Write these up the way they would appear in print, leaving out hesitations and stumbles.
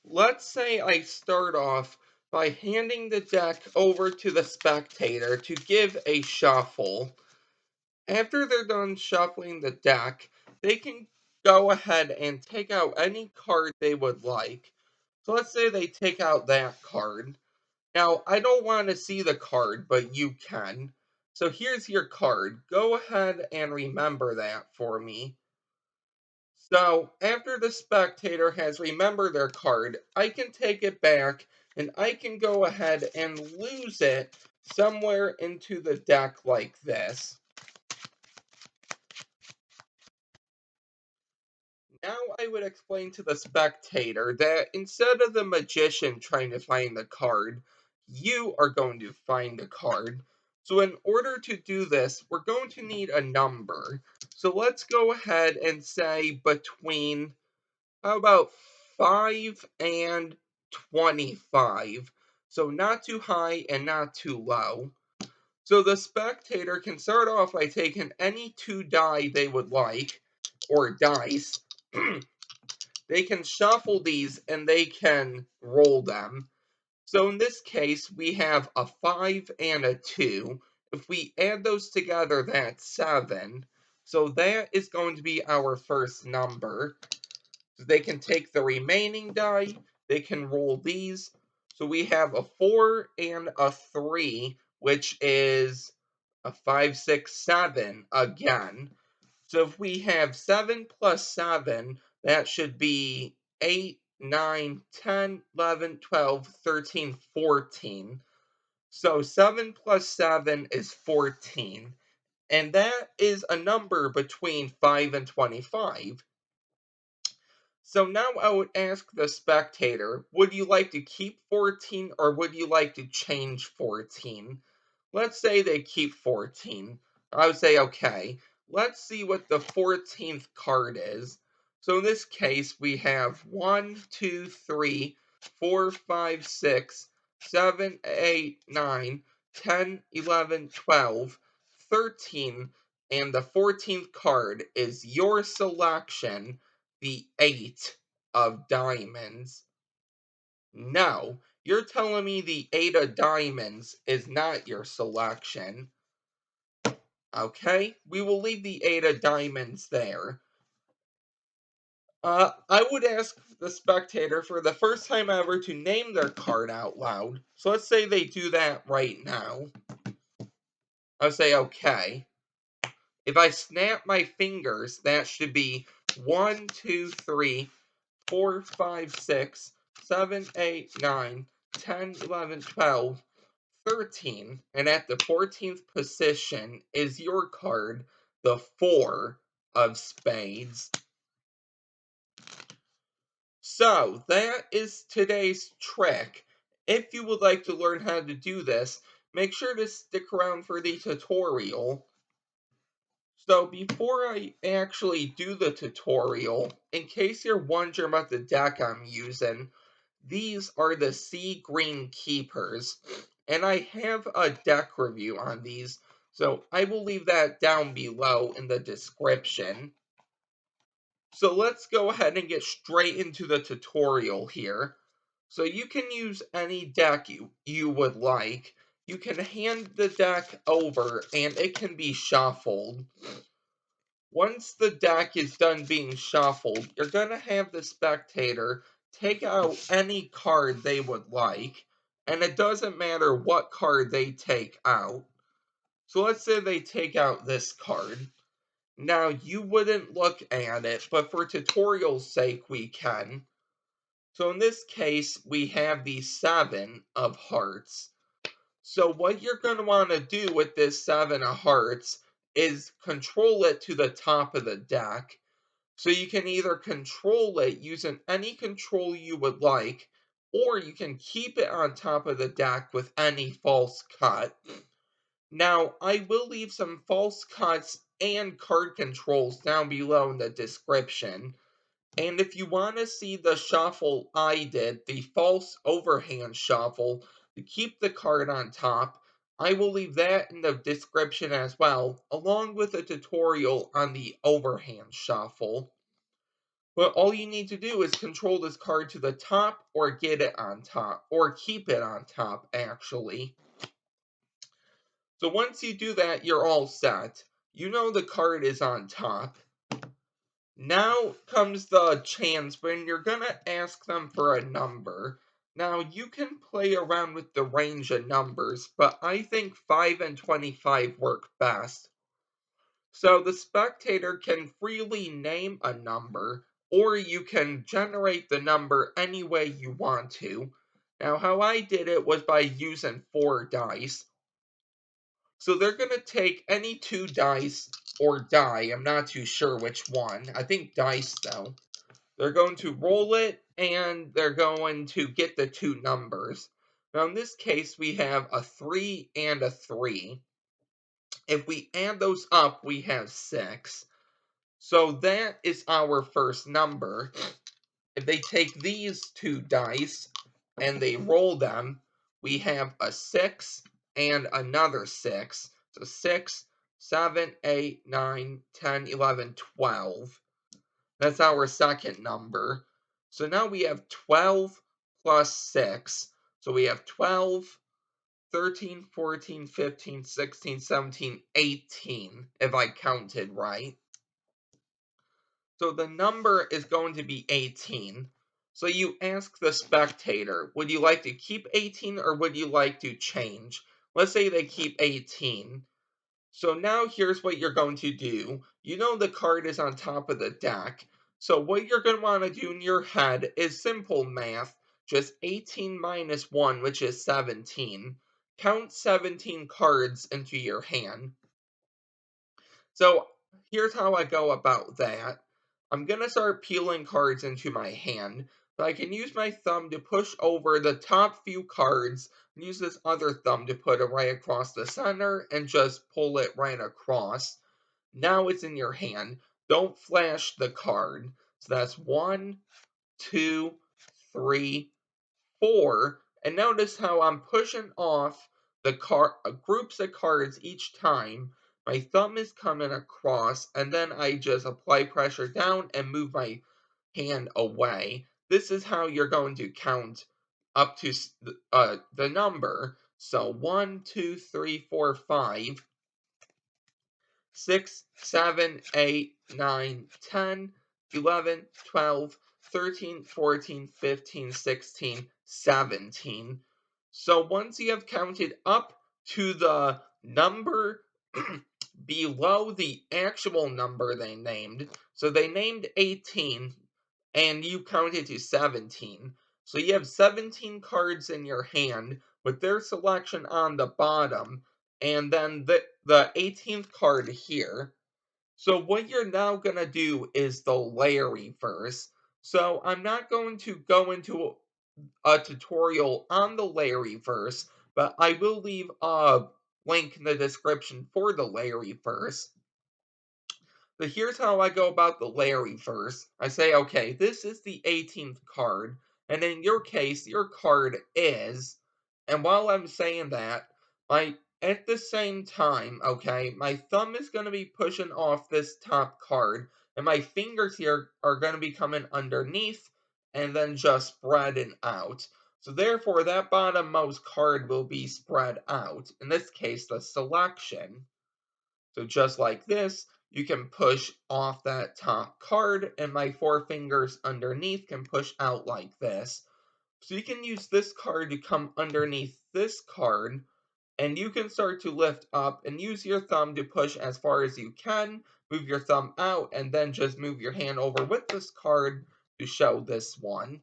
Let's say I start off by handing the deck over to the spectator to give a shuffle. After they're done shuffling the deck, they can go ahead and take out any card they would like. So let's say they take out that card. Now, I don't want to see the card, but you can. So here's your card. Go ahead and remember that for me. So, after the spectator has remembered their card, I can take it back and I can go ahead and lose it somewhere into the deck like this. Now I would explain to the spectator that instead of the magician trying to find the card, you are going to find the card. So in order to do this, we're going to need a number. So let's go ahead and say between, how about 5 and 25? So not too high and not too low. So the spectator can start off by taking any two die they would like, or dice. They can shuffle these and they can roll them. So in this case, we have a 5 and a 2. If we add those together, that's 7. So that is going to be our first number. So they can take the remaining die, they can roll these. So we have a 4 and a 3, which is a 5, 6, 7 again. So if we have 7 plus 7, that should be 8, 9, 10, 11, 12, 13, 14. So 7 plus 7 is 14. And that is a number between 5 and 25. So now I would ask the spectator, would you like to keep 14 or would you like to change 14? Let's say they keep 14. I would say, okay, let's see what the 14th card is. So in this case, we have 1, 2, 3, 4, 5, 6, 7, 8, 9, 10, 11, 12, 13, and the 14th card is your selection, the 8 of diamonds. No, you're telling me the 8 of diamonds is not your selection. Okay, we will leave the 8 of diamonds there. I would ask the spectator for the first time ever to name their card out loud. So let's say they do that right now. I'll say, okay. If I snap my fingers, that should be 1, 2, 3, 4, 5, 6, 7, 8, 9, 10, 11, 12, 13. And at the 14th position is your card, the 4 of spades. So that is today's trick. If you would like to learn how to do this, make sure to stick around for the tutorial. So before I actually do the tutorial, in case you're wondering about the deck I'm using, these are the Sea Green Keepers, and I have a deck review on these, so I will leave that down below in the description. So let's go ahead and get straight into the tutorial here. So you can use any deck you would like. You can hand the deck over and it can be shuffled. Once the deck is done being shuffled, you're going to have the spectator take out any card they would like, and it doesn't matter what card they take out. So let's say they take out this card. Now, you wouldn't look at it, but for tutorial's sake, we can. So in this case, we have the 7 of hearts. So what you're going to want to do with this 7 of hearts is control it to the top of the deck. So you can either control it using any control you would like, or you can keep it on top of the deck with any false cut. Now, I will leave some false cuts and card controls down below in the description. And if you want to see the shuffle I did, the false overhand shuffle, to keep the card on top, I will leave that in the description as well, along with a tutorial on the overhand shuffle. But all you need to do is control this card to the top or get it on top, or keep it on top, actually. So once you do that, you're all set. You know the card is on top. Now comes the chance when you're gonna ask them for a number. Now you can play around with the range of numbers, but I think 5 and 25 work best. So the spectator can freely name a number, or you can generate the number any way you want to. Now, how I did it was by using 4 dice. So they're going to take any 2 dice or die. I'm not too sure which one. I think dice, though. They're going to roll it, and they're going to get the 2 numbers. Now, in this case, we have a 3 and a 3. If we add those up, we have 6. So that is our first number. If they take these 2 dice and they roll them, we have a 6 and another 6. So 6, 7, 8, 9, 10, 11, 12. That's our second number. So now we have 12 plus 6. So we have 12, 13, 14, 15, 16, 17, 18, if I counted right. So the number is going to be 18. So you ask the spectator, would you like to keep 18 or would you like to change? Let's say they keep 18. So now here's what you're going to do. You know the card is on top of the deck. So what you're going to want to do in your head is simple math. Just 18 minus 1, which is 17. Count 17 cards into your hand. So here's how I go about that. I'm going to start peeling cards into my hand, but I can use my thumb to push over the top few cards, and use this other thumb to put it right across the center, and just pull it right across. Now it's in your hand. Don't flash the card. So that's 1, 2, 3, 4. And notice how I'm pushing off the groups of cards each time. My thumb is coming across, and then I just apply pressure down and move my hand away. This is how you're going to count up to the number. So 1, 2, 3, 4, 5. 6, 7, 8, 9, 10, 11, 12, 13, 14, 15, 16, 17. So once you have counted up to the number below the actual number they named, so they named 18 and you counted to 17. So you have 17 cards in your hand with their selection on the bottom, and then the 18th card here. So what you're now going to do is the Larry verse. So I'm not going to go into a tutorial on the Larry verse, but I will leave a link in the description for the Larry verse. So here's how I go about the Larry verse. I say, okay, this is the 18th card, and in your case, your card is, and while I'm saying that, at the same time, okay, my thumb is going to be pushing off this top card, and my fingers here are going to be coming underneath, and then just spreading out. So therefore, that bottommost card will be spread out. In this case, the selection. So just like this, you can push off that top card, and my 4 fingers underneath can push out like this. So you can use this card to come underneath this card, and you can start to lift up and use your thumb to push as far as you can, move your thumb out, and then just move your hand over with this card to show this one.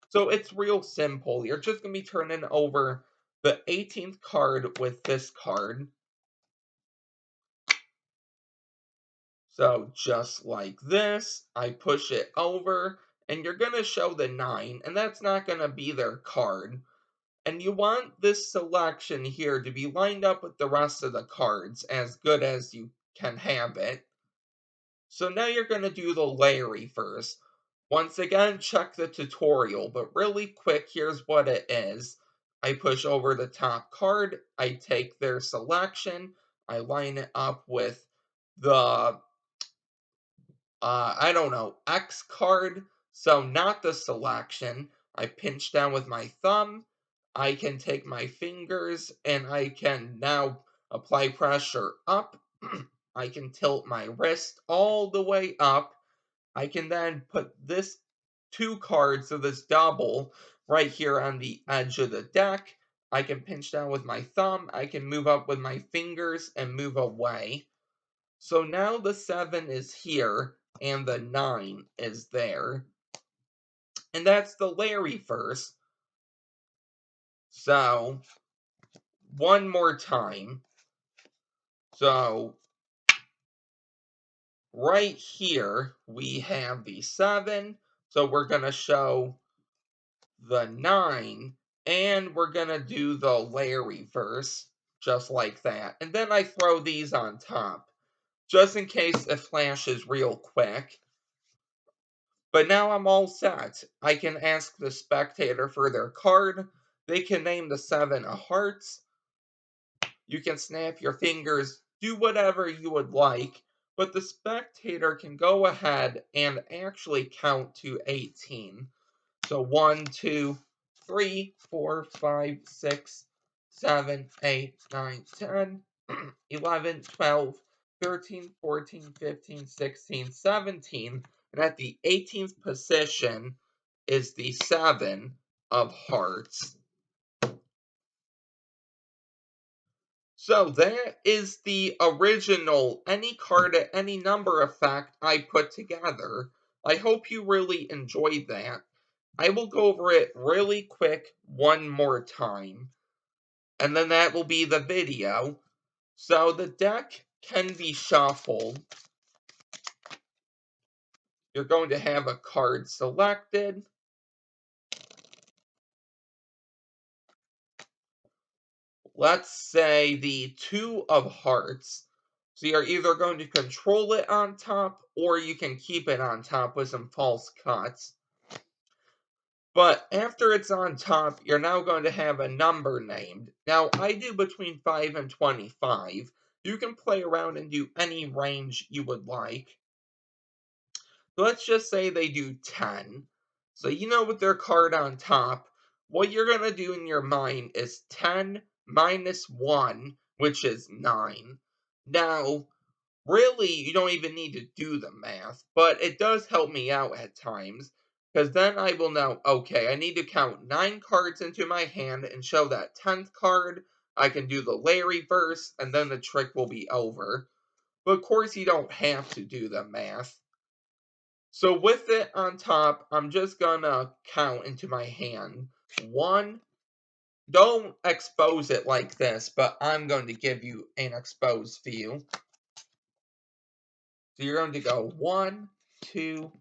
So it's real simple. You're just going to be turning over the 18th card with this card. So just like this, I push it over, and you're going to show the 9, and that's not going to be their card. And you want this selection here to be lined up with the rest of the cards as good as you can have it. So now you're going to do the Larry first. Once again, check the tutorial, but really quick, here's what it is. I push over the top card, I take their selection, I line it up with the I don't know, X card. So not the selection. I pinch down with my thumb. I can take my fingers and I can now apply pressure up. I can tilt my wrist all the way up. I can then put this two cards of this double right here on the edge of the deck. I can pinch down with my thumb. I can move up with my fingers and move away. So now the 7 is here and the 9 is there. And that's the Larry verse. So one more time. So right here we have the 7. So we're going to show the 9 and we're going to do the Larry verse just like that. And then I throw these on top just in case it flashes real quick. But now I'm all set. I can ask the spectator for their card. They can name the 7 of hearts. You can snap your fingers, do whatever you would like, but the spectator can go ahead and actually count to 18. So 1, 2, 3, 4, 5, 6, 7, 8, 9, 10, 11, 12, 13, 14, 15, 16, 17. And at the 18th position is the 7 of hearts. So that is the original any card at any number effect I put together. I hope you really enjoyed that. I will go over it really quick one more time, and then that will be the video. So the deck can be shuffled. You're going to have a card selected. Let's say the 2 of hearts. So you're either going to control it on top, or you can keep it on top with some false cuts. But after it's on top, you're now going to have a number named. Now, I do between 5 and 25. You can play around and do any range you would like. So let's just say they do 10. So you know with their card on top, what you're going to do in your mind is 10 minus 1, which is 9. Now, really, you don't even need to do the math, but it does help me out at times, because then I will know, okay, I need to count 9 cards into my hand and show that 10th card. I can do the Larry verse, and then the trick will be over. But of course, you don't have to do the math. So with it on top, I'm just gonna count into my hand. 1, don't expose it like this, but I'm going to give you an exposed view. So you're going to go 1, 2,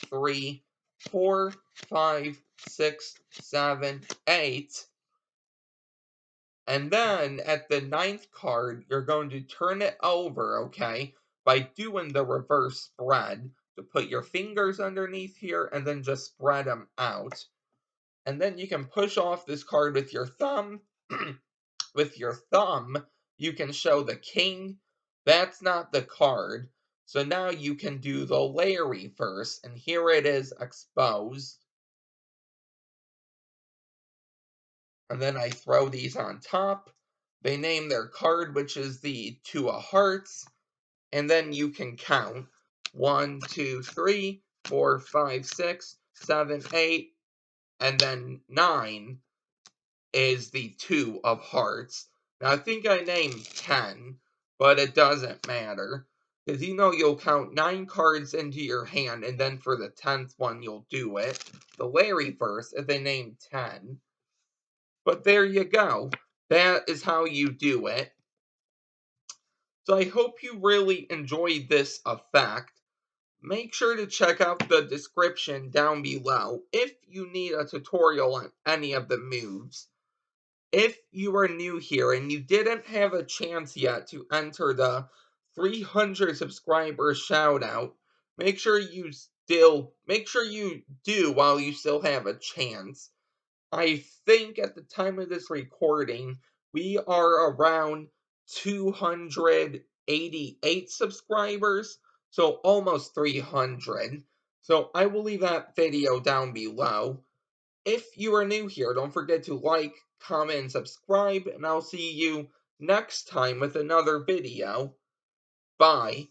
3, 4, 5, 6, 7, 8. And then at the 9th card, you're going to turn it over, okay, by doing the reverse spread. To put your fingers underneath here and then just spread them out. And then you can push off this card with your thumb. With your thumb, you can show the king. That's not the card. So now you can do the Larry first, and here it is exposed. And then I throw these on top. They name their card, which is the 2 of hearts. And then you can count 1, 2, 3, 4, 5, 6, 7, 8, and then 9 is the 2 of hearts. Now, I think I named 10, but it doesn't matter. Because you know you'll count 9 cards into your hand, and then for the 10th one, you'll do it. The Larry verse, if they name 10. But there you go. That is how you do it. So I hope you really enjoyed this effect. Make sure to check out the description down below if you need a tutorial on any of the moves. If you are new here and you didn't have a chance yet to enter the 300 subscribers shout out, make sure you do while you still have a chance. I think at the time of this recording, we are around 288 subscribers. so almost 300. So I will leave that video down below. If you are new here, don't forget to like, comment, and subscribe, and I'll see you next time with another video. Bye.